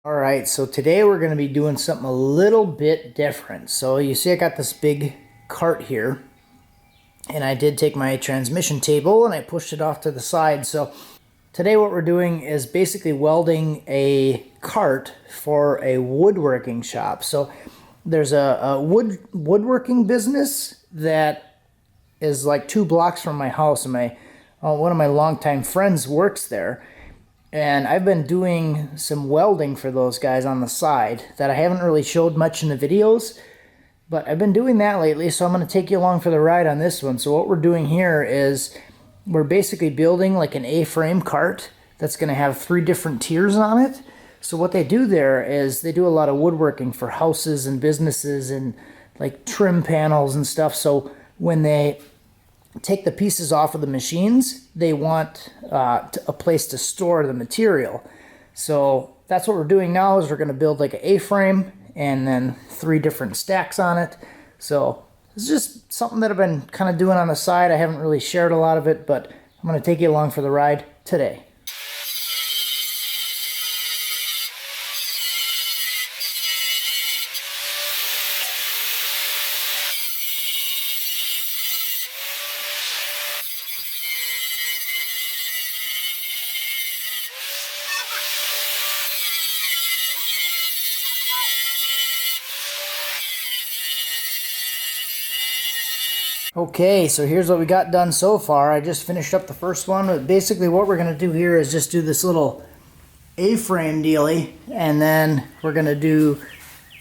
Alright, so today we're going to be doing something a little bit different. So you see I got this big cart here, and I did take my transmission table and I pushed it off to the side. So today what we're doing is basically welding a cart for a woodworking shop. So there's a woodworking business that is like 2 blocks from my house, and one of my longtime friends works there. And I've been doing some welding for those guys on the side that I haven't really showed much in the videos, but I've been doing that lately, so I'm going to take you along for the ride on this one. So what we're doing here is we're basically building like an A-frame cart that's going to have 3 different tiers on it. So what they do there is they do a lot of woodworking for houses and businesses and like trim panels and stuff. So when they take the pieces off of the machines, they want a place to store the material. So that's what we're doing now, is we're going to build like an A-frame and then 3 different stacks on it. So it's just something that I've been kind of doing on the side. I haven't really shared a lot of it, but I'm going to take you along for the ride today. Okay, so here's what we got done so far. I just finished up the first one. But basically what we're going to do here is just do this little A-frame dealy, and then we're going to do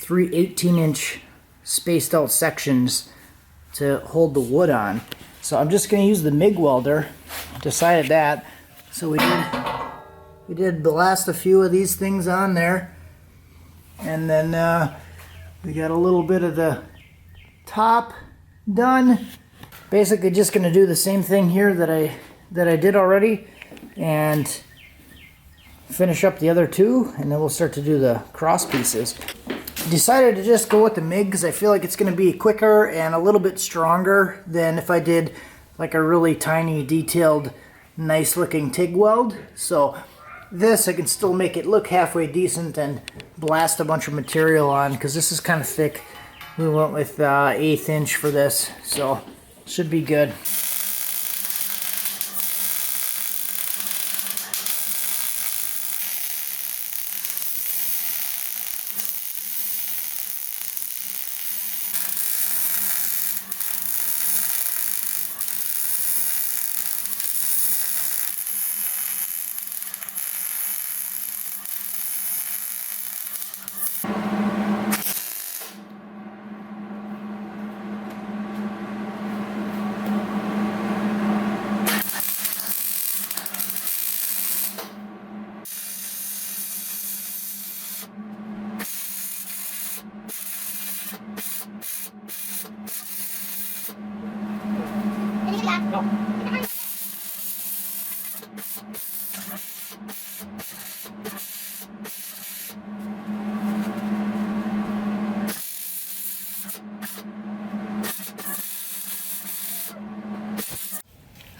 3 18-inch spaced out sections to hold the wood on. So I'm just going to use the MIG welder. Decided that. So we did blast a few of these things on there, and then we got a little bit of the top done. Basically just going to do the same thing here that I did already and finish up the other 2, and then we'll start to do the cross pieces. Decided to just go with the MIG because I feel like it's going to be quicker and a little bit stronger than if I did like a really tiny detailed nice looking TIG weld. So this I can still make it look halfway decent and blast a bunch of material on, because this is kind of thick. We went with 1/8 inch for this, so should be good.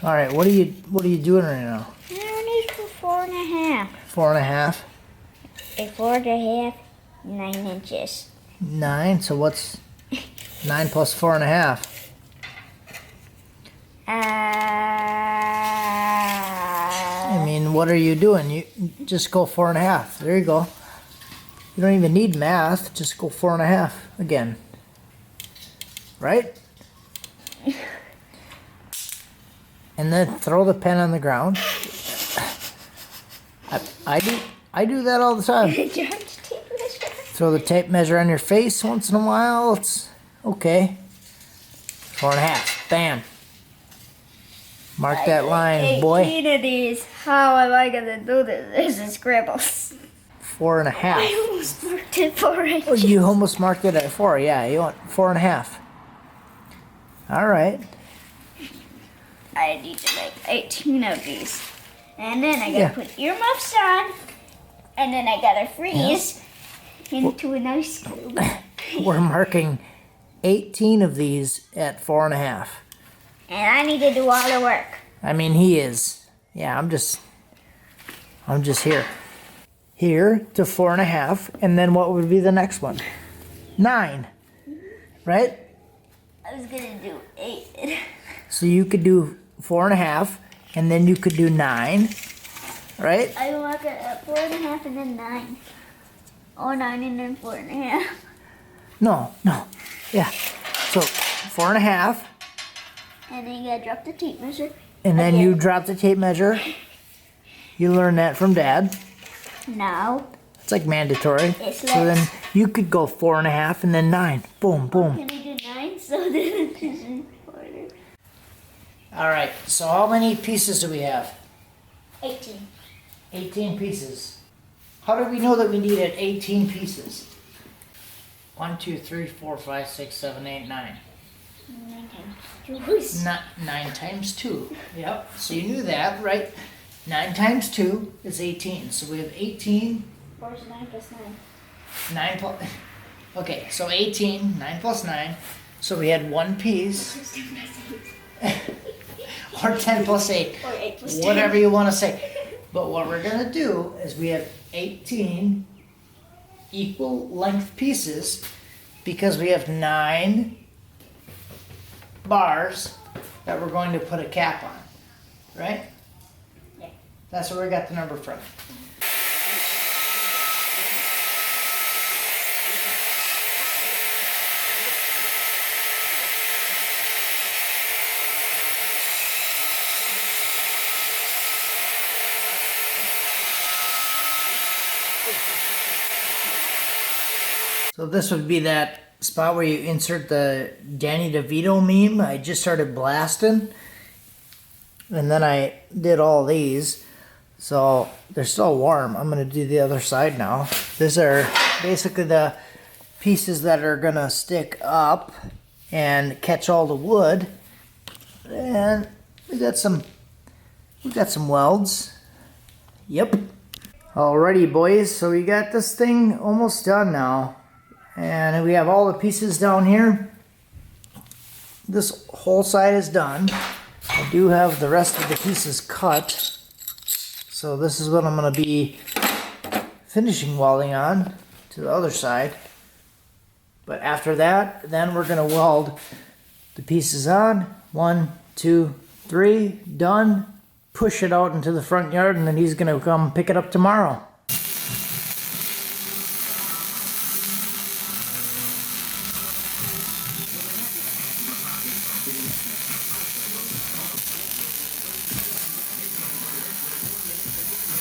All right, what are you doing right now? I need for 4.5. 4.5. 4.5, 9 inches. 9. So what's 9 plus 4.5? I mean, what are you doing? You just go 4.5. There you go. You don't even need math. Just go 4.5 again. Right? And then throw the pen on the ground. I do that all the time. Throw the tape measure on your face once in a while. It's okay. 4.5. Bam. Mark that line, boy. 18 of these. How am I gonna do this? There's a scribbles. 4.5. I almost marked it 4 inches. Oh, you almost marked it at 4. Yeah, you want 4.5. All right. I need to make 18 of these. And then I gotta put earmuffs on. And then I gotta freeze into a nice cube. We're marking 18 of these at 4.5. And I need to do all the work. I mean, he is. Yeah, I'm just here. here to 4.5, and then what would be the next one? 9, right? I was gonna do 8. So you could do 4.5, and then you could do 9, right? I walk at 4.5 and then 9. Or 9 and then 4.5. No, yeah. So 4.5, And then you gotta drop the tape measure. and then Again. you drop the tape measure. You learned that from Dad. Now, It's like mandatory. It's So then you could go 4.5 and then 9. Boom, boom. can I do 9 so that it isn't harder? All right. So how many pieces do we have? 18. 18 pieces. How do we know that we needed 18 pieces? 1, 2, 3, 4, 5, 6, 7, 8, 9. 9 times 2. 9 times 2. Yep. So you knew that, right? 9 times 2 is 18. So we have 18. 4 is 9 plus 9. 9 plus. Okay, so 18, 9 plus 9. So we had one piece. 16 plus 8. Or 10 plus 8. Or 8 plus 10. Whatever you want to say. But what we're going to do is we have 18 equal length pieces because we have 9 bars that we're going to put a cap on. Right? Yeah. That's where we got the number from. So this would be that spot where you insert the Danny DeVito meme. I just started blasting, and then I did all these. So they're still warm. I'm gonna do the other side now. These are basically the pieces that are gonna stick up and catch all the wood. And we got some welds. Yep. Alrighty, boys. So we got this thing almost done now. And we have all the pieces down here. This whole side is done. I do have the rest of the pieces cut. So this is what I'm going to be finishing welding on to the other side. But after that, then we're going to weld the pieces on. 1, 2, 3, done. Push it out into the front yard, and then he's going to come pick it up tomorrow.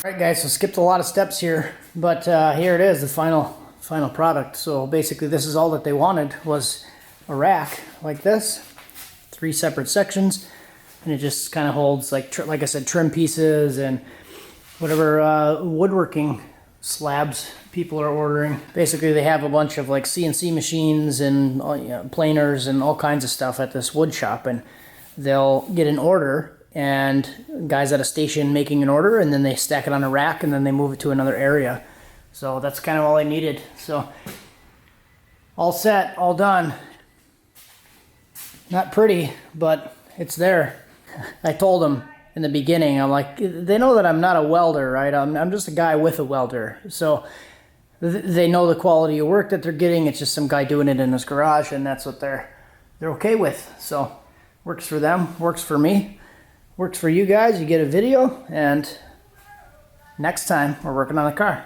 Alright guys, so skipped a lot of steps here, but here it is, the final product. So basically this is all that they wanted, was a rack like this, 3 separate sections, and it just kind of holds, like I said, trim pieces and whatever woodworking slabs people are ordering. Basically they have a bunch of like CNC machines and planers and all kinds of stuff at this wood shop, and they'll get an order, and guys at a station making an order, and then they stack it on a rack, and then they move it to another area. So that's kind of all I needed. So all set, all done. Not pretty, but it's there. I told them in the beginning, I'm like, they know that I'm not a welder, right? I'm just a guy with a welder. So they know the quality of work that they're getting. It's just some guy doing it in his garage, and that's what they're okay with. So works for them, works for me. Works for you guys, you get a video, and next time we're working on the car.